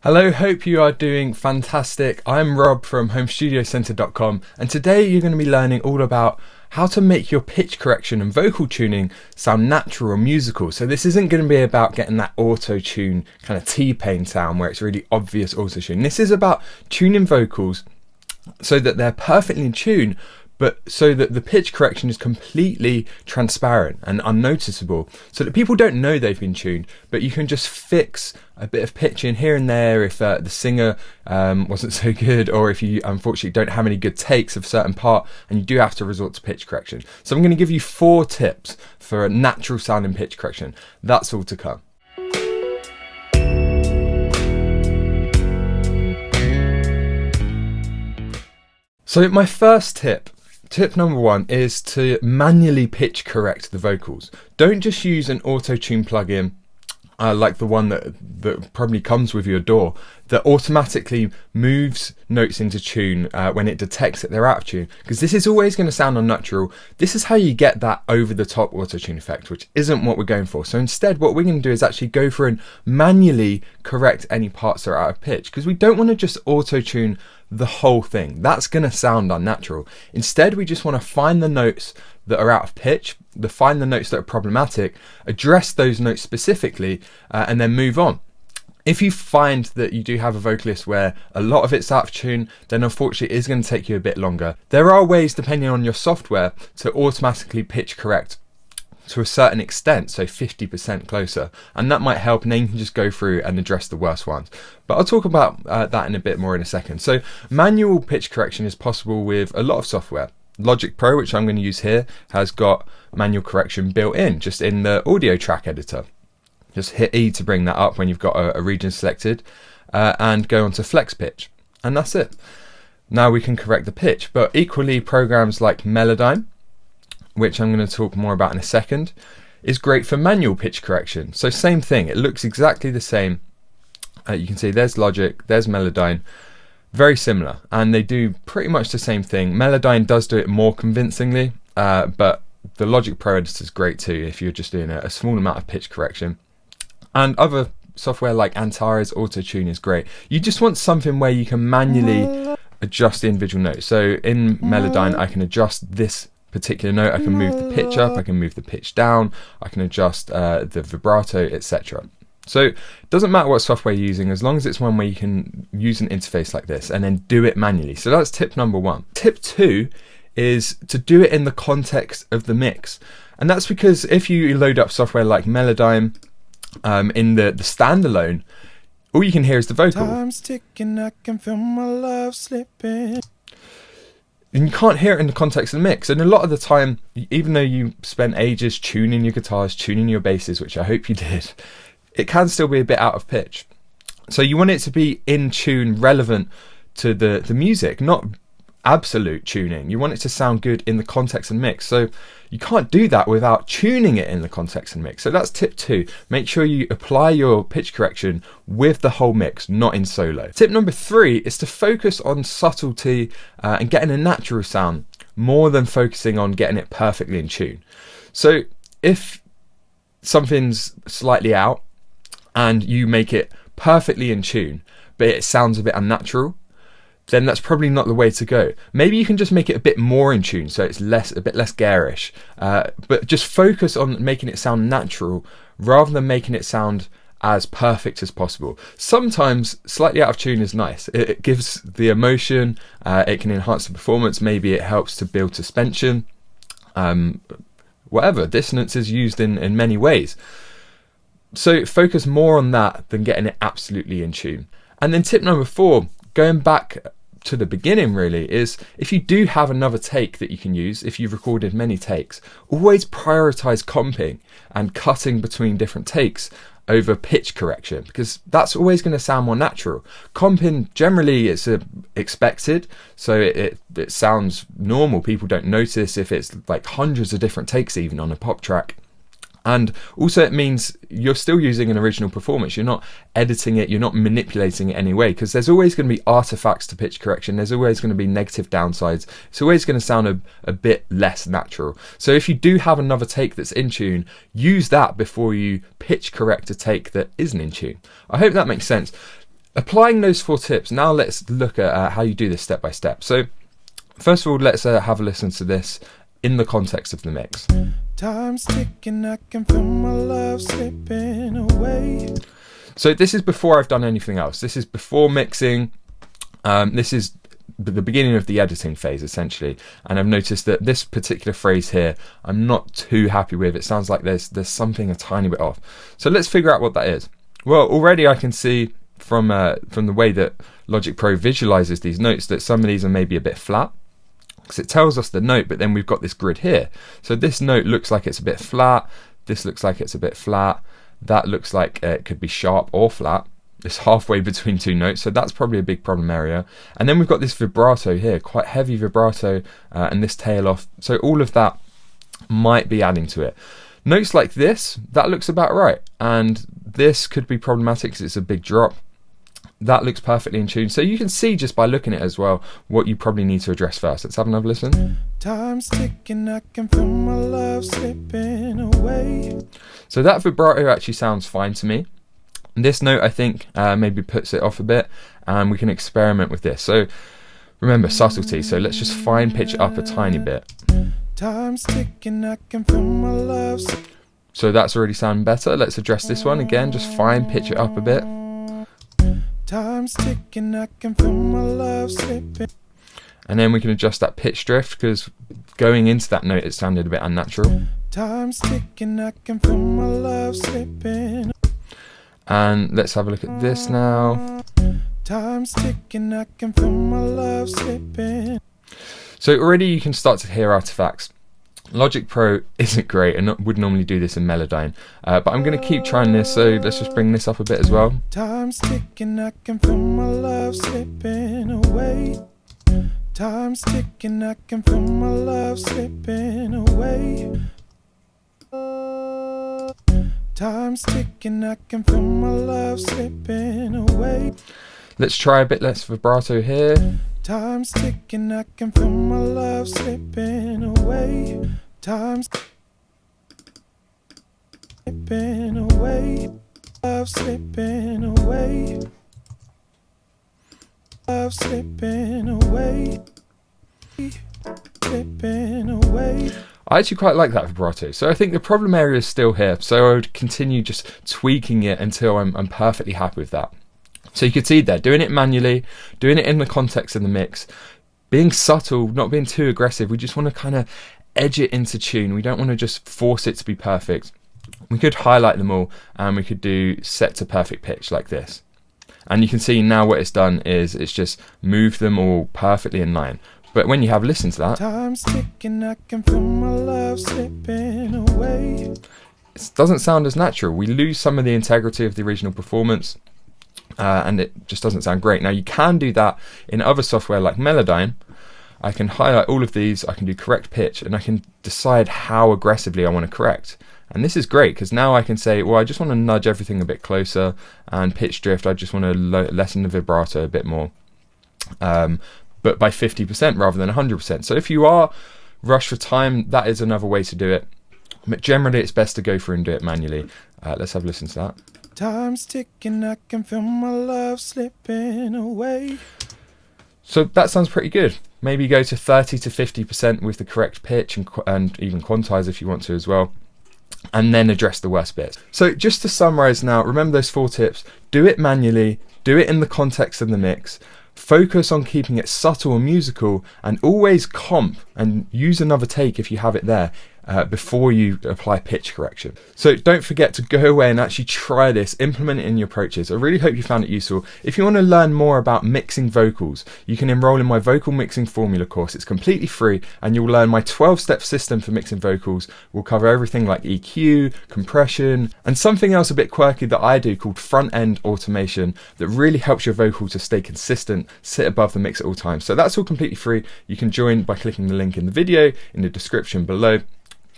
Hello, hope you are doing fantastic. I'm Rob from HomeStudioCenter.com, and today you're going to be learning all about how to make your pitch correction and vocal tuning sound natural or musical. So this isn't going to be about getting that auto-tune kind of T-Pain sound where it's really obvious auto-tune. This is about tuning vocals so that they're perfectly in tune, but so that the pitch correction is completely transparent and unnoticeable, so that people don't know they've been tuned, but you can just fix a bit of pitch in here and there if the singer wasn't so good, or if you unfortunately don't have any good takes of a certain part and you do have to resort to pitch correction. So I'm going to give you 4 tips for a natural sounding pitch correction. That's all to come. So my first tip number 1 is to manually pitch correct the vocals. Don't just use an auto-tune plugin like the one that probably comes with your DAW that automatically moves notes into tune when it detects that they're out of tune, because this is always going to sound unnatural. This is how you get that over-the-top auto-tune effect, which isn't what we're going for. So instead what we're going to do is actually go for and manually correct any parts that are out of pitch, because we don't want to just auto-tune the whole thing. That's going to sound unnatural. Instead, we just want to find the notes that are out of pitch, find the notes that are problematic, address those notes specifically, and then move on. If you find that you do have a vocalist where a lot of it's out of tune, then unfortunately it is going to take you a bit longer. There are ways, depending on your software, to automatically pitch correct to a certain extent, so 50% closer, and that might help, and then you can just go through and address the worst ones. But I'll talk about that in a bit more in a second. So manual pitch correction is possible with a lot of software. Logic Pro, which I'm going to use here, has got manual correction built in just in the audio track editor. Just hit E to bring that up when you've got a region selected, and go on to flex pitch, and that's it. Now we can correct the pitch. But equally, programs like Melodyne, which I'm going to talk more about in a second, is great for manual pitch correction. So same thing, it looks exactly the same. You can see there's Logic, there's Melodyne, very similar, and they do pretty much the same thing. Melodyne does do it more convincingly, but the Logic Pro editor is great too if you're just doing a small amount of pitch correction. And other software like Antares Auto-Tune is great. You just want something where you can manually adjust the individual notes. So in Melodyne, I can adjust this particular note, I can move the pitch up, I can move the pitch down, I can adjust the vibrato, etc. So it doesn't matter what software you're using, as long as it's one where you can use an interface like this and then do it manually. So that's tip number 1. Tip 2 is to do it in the context of the mix. And that's because if you load up software like Melodyne in the standalone, all you can hear is the vocal. Time's ticking, I can feel my love slipping. And you can't hear it in the context of the mix. And a lot of the time, even though you spent ages tuning your guitars, tuning your basses, which I hope you did, it can still be a bit out of pitch. So you want it to be in tune, relevant to the music, not absolute tuning. You want it to sound good in the context and mix. So you can't do that without tuning it in the context and mix. So that's tip 2. Make sure you apply your pitch correction with the whole mix, not in solo. Tip number 3 is to focus on subtlety and getting a natural sound more than focusing on getting it perfectly in tune. So if something's slightly out and you make it perfectly in tune, but it sounds a bit unnatural, then that's probably not the way to go. Maybe you can just make it a bit more in tune, so it's a bit less garish, but just focus on making it sound natural rather than making it sound as perfect as possible. Sometimes slightly out of tune is nice. It gives the emotion, it can enhance the performance, maybe it helps to build suspension, whatever. Dissonance is used in many ways. So focus more on that than getting it absolutely in tune. And then tip number 4, going back to the beginning really, is if you do have another take that you can use, if you've recorded many takes, always prioritize comping and cutting between different takes over pitch correction, because that's always going to sound more natural. Comping generally is expected, so it sounds normal. People don't notice if it's like hundreds of different takes even on a pop track. And also it means you're still using an original performance. You're not editing it, you're not manipulating it anyway, because there's always going to be artifacts to pitch correction. There's always going to be negative downsides. It's always going to sound a bit less natural. So if you do have another take that's in tune, use that before you pitch correct a take that isn't in tune. I hope that makes sense. Applying those 4 tips, now let's look at how you do this step by step. So first of all, let's have a listen to this in the context of the mix. Time's ticking, I can feel my love slipping away. So this is before I've done anything else. This is before mixing. This is the beginning of the editing phase, essentially. And I've noticed that this particular phrase here, I'm not too happy with. It sounds like there's something a tiny bit off. So let's figure out what that is. Well, already I can see from the way that Logic Pro visualizes these notes that some of these are maybe a bit flat, because it tells us the note, but then we've got this grid here. So this note looks like it's a bit flat. This looks like it's a bit flat. That looks like it could be sharp or flat. It's halfway between 2 notes, so that's probably a big problem area. And then we've got this vibrato here, quite heavy vibrato, and this tail off. So all of that might be adding to it. Notes like this, that looks about right. And this could be problematic because it's a big drop. That looks perfectly in tune. So you can see just by looking at it as well what you probably need to address first. Let's have another listen. Time's ticking, I can feel my love slipping away. So that vibrato actually sounds fine to me. This note, I think, maybe puts it off a bit, and we can experiment with this. So remember, subtlety. So let's just fine pitch it up a tiny bit. Time's ticking, I can feel my love. So that's already sounding better. Let's address this one again. Just fine pitch it up a bit. Time's ticking, I can feel my love slipping. And then we can adjust that pitch drift, because going into that note, it sounded a bit unnatural. Time's ticking, I can feel my love slipping. And let's have a look at this now. Time's ticking, I can feel my love slipping. So already you can start to hear artifacts. Logic Pro isn't great and would normally do this in Melodyne, but I'm going to keep trying this, so let's just bring this up a bit as well. Time's ticking, I can feel my love slipping away. Time's ticking, I can feel my love slipping away. Time's ticking, I can feel my love slipping away. Let's try a bit less vibrato here. Time's ticking, I can feel my love slipping away. Time's slipping away. Love slipping away. Love slipping away. Slipping away. I actually quite like that vibrato, so I think the problem area is still here, so I would continue just tweaking it until I'm perfectly happy with that. So you can see there, doing it manually, doing it in the context of the mix, being subtle, not being too aggressive. We just want to kind of edge it into tune. We don't want to just force it to be perfect. We could highlight them all, and we could do set to perfect pitch like this. And you can see now what it's done is it's just moved them all perfectly in line. But when you have listened to that, Time's ticking, I can feel my love slipping away. It doesn't sound as natural. We lose some of the integrity of the original performance, and it just doesn't sound great. Now you can do that in other software like Melodyne. I can highlight all of these, I can do correct pitch, and I can decide how aggressively I want to correct. And this is great because now I can say, well, I just want to nudge everything a bit closer, and pitch drift, I just want to lessen the vibrato a bit more. But by 50% rather than 100%. So if you are rushed for time, that is another way to do it. But generally, it's best to go through and do it manually. Let's have a listen to that. Time's ticking, I can feel my love slipping away. So that sounds pretty good. Maybe go to 30 to 50% with the correct pitch, and even quantize if you want to as well. And then address the worst bits. So just to summarize now, remember those 4 tips. Do it manually, do it in the context of the mix. Focus on keeping it subtle and musical, and always comp and use another take if you have it there before you apply pitch correction. So don't forget to go away and actually try this, implement it in your approaches. I really hope you found it useful. If you want to learn more about mixing vocals, you can enroll in my vocal mixing formula course. It's completely free, and you'll learn my 12-step system for mixing vocals. We'll cover everything like EQ, compression, and something else a bit quirky that I do called front-end automation that really helps your vocal to stay consistent, sit above the mix at all times. So that's all completely free. You can join by clicking the link in the video in the description below.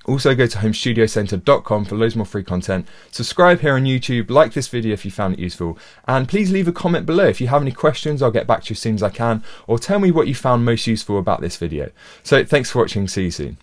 Also go to homestudiocenter.com for loads more free content. Subscribe here on YouTube, like this video if you found it useful, and please leave a comment below. If you have any questions, I'll get back to you as soon as I can, or tell me what you found most useful about this video. So thanks for watching, see you soon.